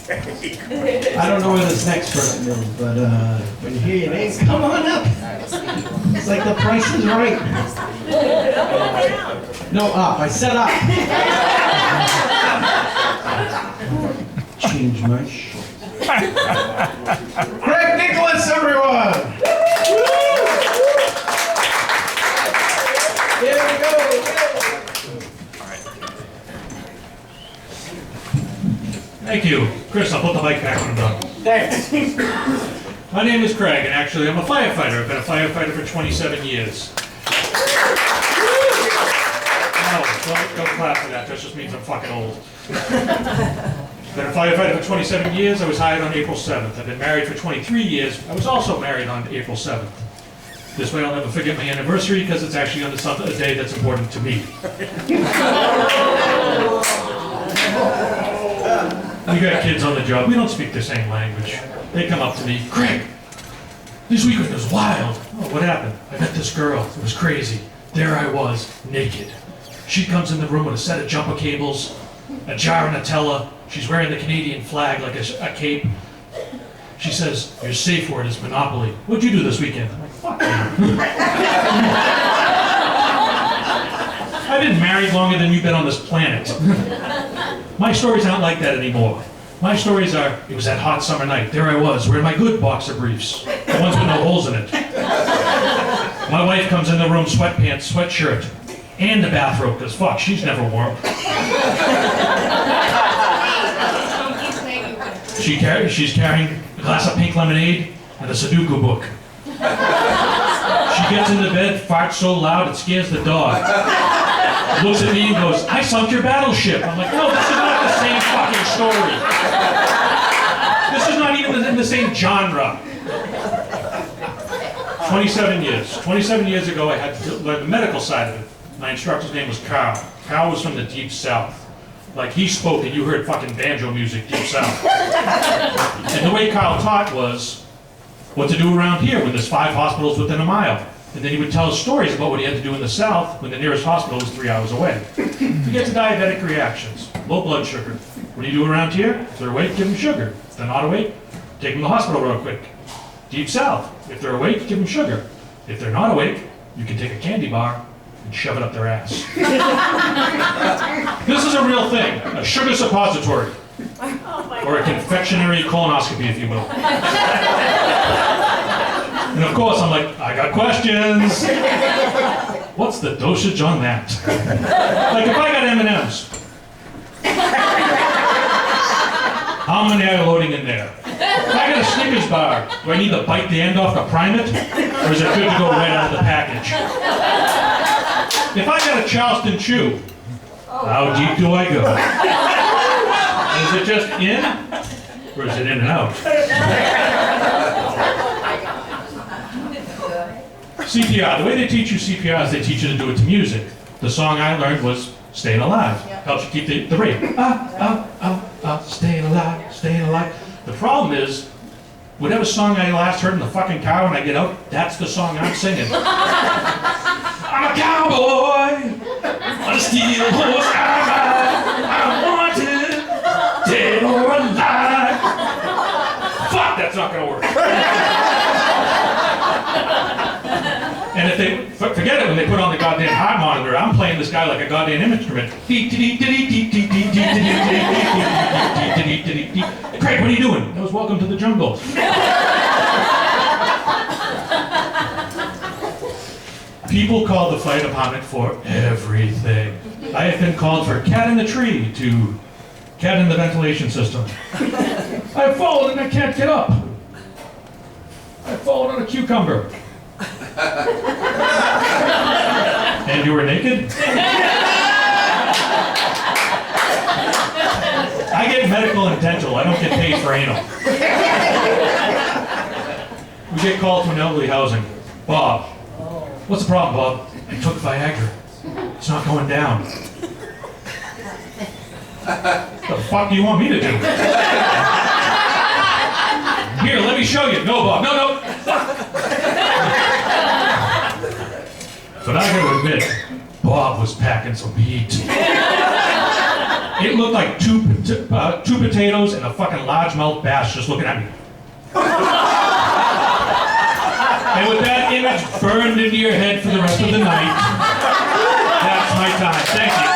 I don't know where this next person is, but when you hear your name, come on up. It's like the price is right. No, up. I said up. Change my shirt. Craig Nicholas, everyone! There we go. Thank you. Chris, I'll put the mic back on the dog. Thanks. My name is Craig, and actually I'm a firefighter. I've been a firefighter for 27 years. No, don't clap for that. That just means I'm fucking old. Been a firefighter for 27 years. I was hired on April 7th. I've been married for 23 years. I was also married on April 7th. This way I'll never forget my anniversary because it's actually on a day that's important to me. We got kids on the job. We don't speak the same language. They come up to me, Craig, this weekend was wild. Oh, what happened? I met this girl. It was crazy. There I was, naked. She comes in the room with a set of jumper cables, a jar of Nutella. She's wearing the Canadian flag like a cape. She says, your safe word is Monopoly. What'd you do this weekend? I'm like, fuck you. I've been married longer than you've been on this planet. My stories aren't like that anymore. My stories are, it was that hot summer night. There I was, wearing my good boxer briefs. The ones with no holes in it. My wife comes in the room, sweatpants, sweatshirt, and a bathrobe, because fuck, she's never warm. She's carrying a glass of pink lemonade and a Sudoku book. She gets into bed, farts so loud it scares the dog. Looks at me and goes, I sunk your battleship. I'm like, no, this is not the same fucking story. This is not even in the same genre. 27 years. 27 years ago, I had to learn the medical side of it. My instructor's name was Carl. Carl was from the Deep South. Like, he spoke and you heard fucking banjo music Deep South. And the way Carl taught was what to do around here when there's 5 hospitals within a mile. And then he would tell us stories about what he had to do in the South when the nearest hospital was 3 hours away. To get to diabetic reactions, low blood sugar. What do you do around here? If they're awake, give them sugar. If they're not awake, take them to the hospital real quick. Deep South, if they're awake, give them sugar. If they're not awake, you can take a candy bar and shove it up their ass. This is a real thing, a sugar suppository. Or a confectionery colonoscopy, if you will. And of course, I'm like, I got questions. What's the dosage on that? Like, if I got M&Ms, how many are you loading in there? If I got a Snickers bar, do I need to bite the end off to prime it? Or is it good to go right out of the package? If I got a Charleston Chew, how deep do I go? Is it just in? Or is it in and out? CPR, the way they teach you CPR is they teach you to do it to music. The song I learned was Staying Alive. Helps you keep the rate. Staying alive, staying alive. The problem is, whatever song I last heard in the fucking car when I get out, that's the song I'm singing. I'm a cowboy on a steel horse. I'm wanted, dead or alive. Fuck, that's not gonna work. And if they forget it when they put on the goddamn heart monitor, I'm playing this guy like a goddamn instrument. Craig, what are you doing? That was Welcome to the Jungle. People call the fire department for everything. I have been called for cat in the tree to cat in the ventilation system. I've fallen and I can't get up. I've fallen on a cucumber. And you were naked? I get medical and dental. I don't get paid for anal. We get called from elderly housing. Bob. What's the problem, Bob? I took Viagra. It's not going down. What the fuck do you want me to do? Here, let me show you. No, Bob. No. But I gotta admit, Bob was packing some heat. It looked like two potatoes and a fucking largemouth bass just looking at me. And with that image burned into your head for the rest of the night, that's my time. Thank you.